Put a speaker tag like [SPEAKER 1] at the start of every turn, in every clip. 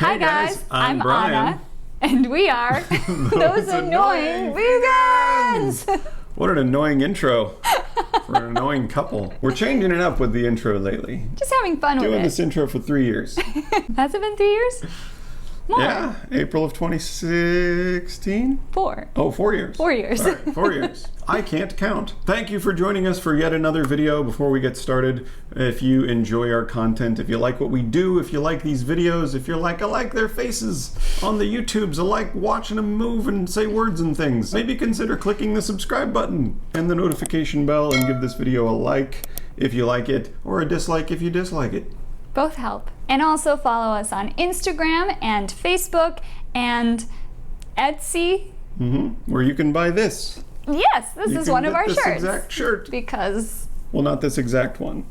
[SPEAKER 1] Hi guys, I'm
[SPEAKER 2] Brian.
[SPEAKER 1] Anna, and we are those annoying vegans!
[SPEAKER 2] What an annoying intro for an annoying couple. We're changing it up with the intro lately.
[SPEAKER 1] Just having fun with it.
[SPEAKER 2] Doing this intro for 3 years.
[SPEAKER 1] Has it been 3 years? More.
[SPEAKER 2] Yeah, April of 2016?
[SPEAKER 1] 4.
[SPEAKER 2] Oh, 4 years.
[SPEAKER 1] 4 years.
[SPEAKER 2] Sorry, 4 years. I can't count. Thank you for joining us for yet another video. Before we get started, if you enjoy our content, if you like what we do, if you like these videos, if you're like, I like their faces on the YouTubes, I like watching them move and say words and things, maybe consider clicking the subscribe button and the notification bell and give this video a like if you like it, or a dislike if you dislike it.
[SPEAKER 1] Both help. And also follow us on Instagram and Facebook and Etsy.
[SPEAKER 2] Where you can buy this.
[SPEAKER 1] Yes, this is one of our shirts.
[SPEAKER 2] This exact shirt.
[SPEAKER 1] Because...
[SPEAKER 2] Well, not this exact one.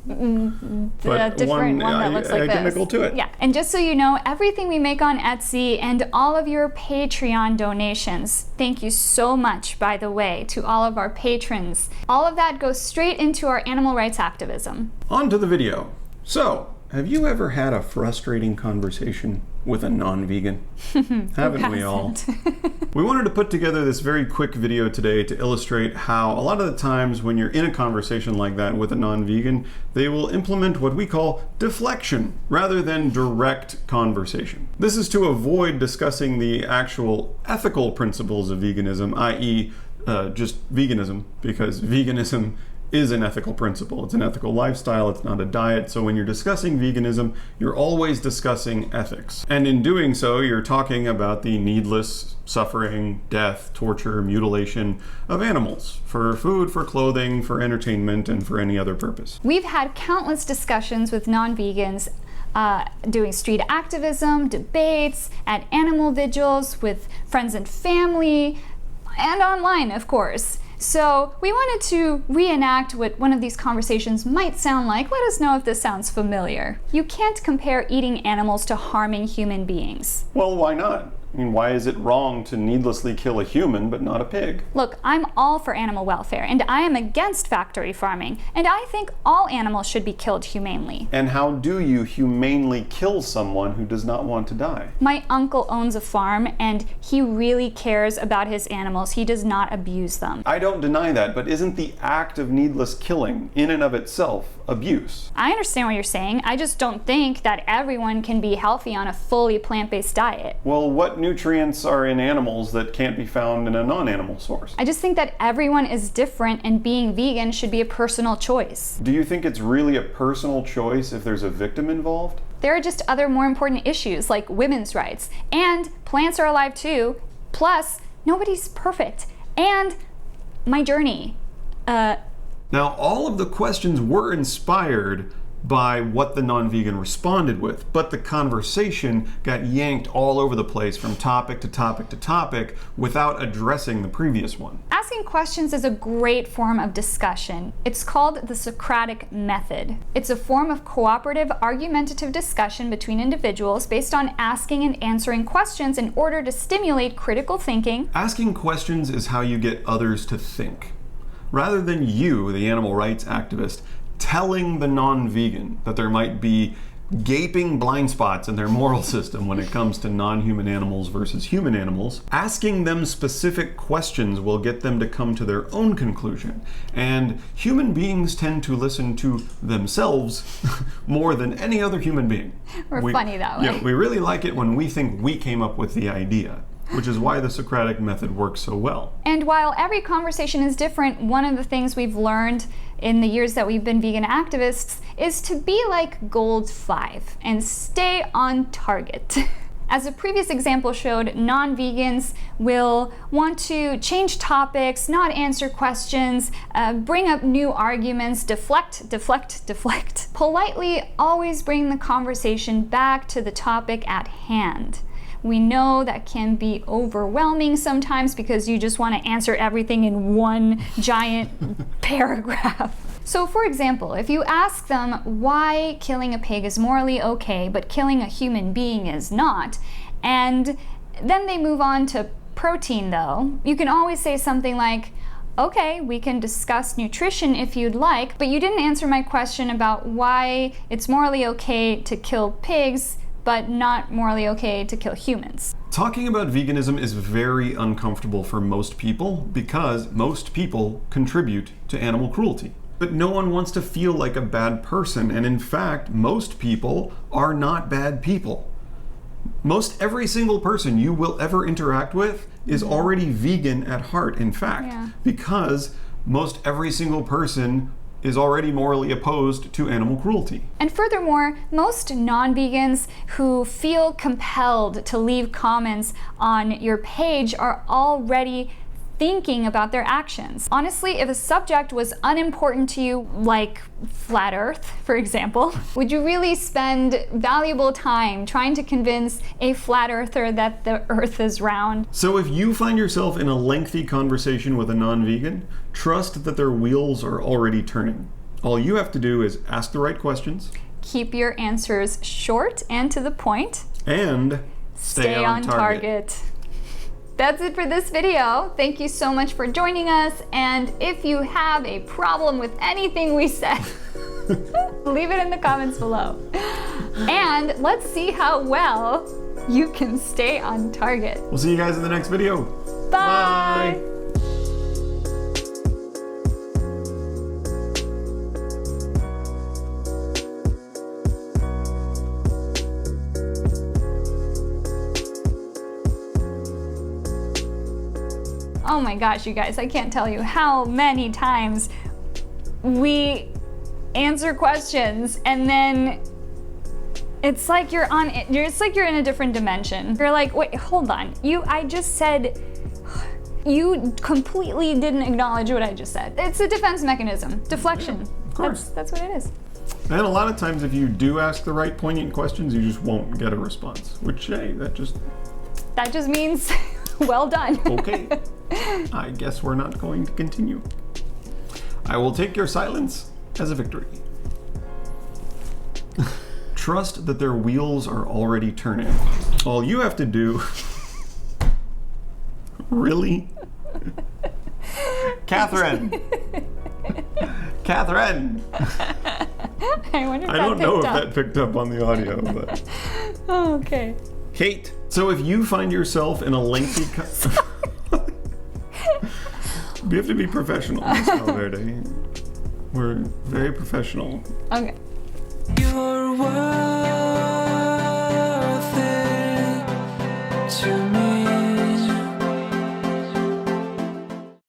[SPEAKER 1] But a different one that looks like
[SPEAKER 2] identical
[SPEAKER 1] this.
[SPEAKER 2] to it.
[SPEAKER 1] Yeah, and just so you know, everything we make on Etsy and all of your Patreon donations, thank you so much, by the way, to all of our patrons. All of that goes straight into our animal rights activism.
[SPEAKER 2] On to the video. So, have you ever had a frustrating conversation with a non-vegan? Haven't we all? We wanted to put together this very quick video today to illustrate how a lot of the times when you're in a conversation like that with a non-vegan, they will implement what we call deflection rather than direct conversation. This is to avoid discussing the actual ethical principles of veganism, i.e. Just veganism, because veganism is an ethical principle. It's an ethical lifestyle, it's not a diet. So when you're discussing veganism, you're always discussing ethics. And in doing so, you're talking about the needless suffering, death, torture, mutilation of animals for food, for clothing, for entertainment, and for any other purpose.
[SPEAKER 1] We've had countless discussions with non-vegans doing street activism, debates, at animal vigils, with friends and family, and online, of course. So we wanted to reenact what one of these conversations might sound like. Let us know if this sounds familiar. You can't compare eating animals to harming human beings.
[SPEAKER 2] Well, why not? I mean, why is it wrong to needlessly kill a human but not a pig?
[SPEAKER 1] Look, I'm all for animal welfare, and I am against factory farming, and I think all animals should be killed humanely.
[SPEAKER 2] And how do you humanely kill someone who does not want to die?
[SPEAKER 1] My uncle owns a farm, and he really cares about his animals. He does not abuse them.
[SPEAKER 2] I don't deny that, but isn't the act of needless killing in and of itself abuse?
[SPEAKER 1] I understand what you're saying. I just don't think that everyone can be healthy on a fully plant-based diet.
[SPEAKER 2] Well, what nutrients are in animals that can't be found in a non-animal source?
[SPEAKER 1] I just think that everyone is different, and being vegan should be a personal choice.
[SPEAKER 2] Do you think it's really a personal choice if there's a victim involved?
[SPEAKER 1] There are just other more important issues like women's rights, and plants are alive too, plus nobody's perfect, and my journey.
[SPEAKER 2] Now, all of the questions were inspired by what the non-vegan responded with, but the conversation got yanked all over the place from topic to topic to topic without addressing the previous one.
[SPEAKER 1] Asking questions is a great form of discussion. It's called the Socratic method. It's a form of cooperative, argumentative discussion between individuals based on asking and answering questions in order to stimulate critical thinking.
[SPEAKER 2] Asking questions is how you get others to think. Rather than you, the animal rights activist, telling the non-vegan that there might be gaping blind spots in their moral system when it comes to non-human animals versus human animals, asking them specific questions will get them to come to their own conclusion. And human beings tend to listen to themselves more than any other human being.
[SPEAKER 1] We're funny that way.
[SPEAKER 2] Yeah, we really like it when we think we came up with the idea, which is why the Socratic method works so well.
[SPEAKER 1] And while every conversation is different, one of the things we've learned in the years that we've been vegan activists is to be like Gold 5 and stay on target. As a previous example showed, non-vegans will want to change topics, not answer questions, bring up new arguments, deflect, deflect, deflect. Politely always bring the conversation back to the topic at hand. We know that can be overwhelming sometimes because you just want to answer everything in one giant paragraph. So for example, if you ask them why killing a pig is morally okay, but killing a human being is not, and then they move on to protein though, you can always say something like, okay, we can discuss nutrition if you'd like, but you didn't answer my question about why it's morally okay to kill pigs, but not morally okay to kill humans.
[SPEAKER 2] Talking about veganism is very uncomfortable for most people because most people contribute to animal cruelty. But no one wants to feel like a bad person, and in fact, most people are not bad people. Most every single person you will ever interact with is already vegan at heart, in fact, because most every single person is already morally opposed to animal cruelty.
[SPEAKER 1] And furthermore, most non-vegans who feel compelled to leave comments on your page are already thinking about their actions. Honestly, if a subject was unimportant to you, like flat Earth, for example, would you really spend valuable time trying to convince a flat earther that the Earth is round?
[SPEAKER 2] So if you find yourself in a lengthy conversation with a non-vegan, trust that their wheels are already turning. All you have to do is ask the right questions,
[SPEAKER 1] keep your answers short and to the point,
[SPEAKER 2] and stay on target.
[SPEAKER 1] That's it for this video. Thank you so much for joining us, and if you have a problem with anything we said, leave it in the comments below. And let's see how well you can stay on target.
[SPEAKER 2] We'll see you guys in the next video.
[SPEAKER 1] Bye.
[SPEAKER 2] Bye.
[SPEAKER 1] Oh my gosh, you guys, I can't tell you how many times we answer questions and then it's like you're in a different dimension. You're like, wait, hold on. I just said, you completely didn't acknowledge what I just said. It's a defense mechanism, deflection.
[SPEAKER 2] Yeah, of course.
[SPEAKER 1] That's what it is.
[SPEAKER 2] And a lot of times if you do ask the right poignant questions, you just won't get a response, which, hey, that just
[SPEAKER 1] means well done.
[SPEAKER 2] Okay. I guess we're not going to continue. I will take your silence as a victory. Trust that their wheels are already turning. All you have to do... Really? Catherine! Catherine!
[SPEAKER 1] I wonder if
[SPEAKER 2] I don't know if that picked up on the audio, but...
[SPEAKER 1] Oh, okay.
[SPEAKER 2] Kate. So if you find yourself in a lengthy... We have to be professional, Miss Valverde. We're very professional.
[SPEAKER 1] Okay.
[SPEAKER 3] Your word.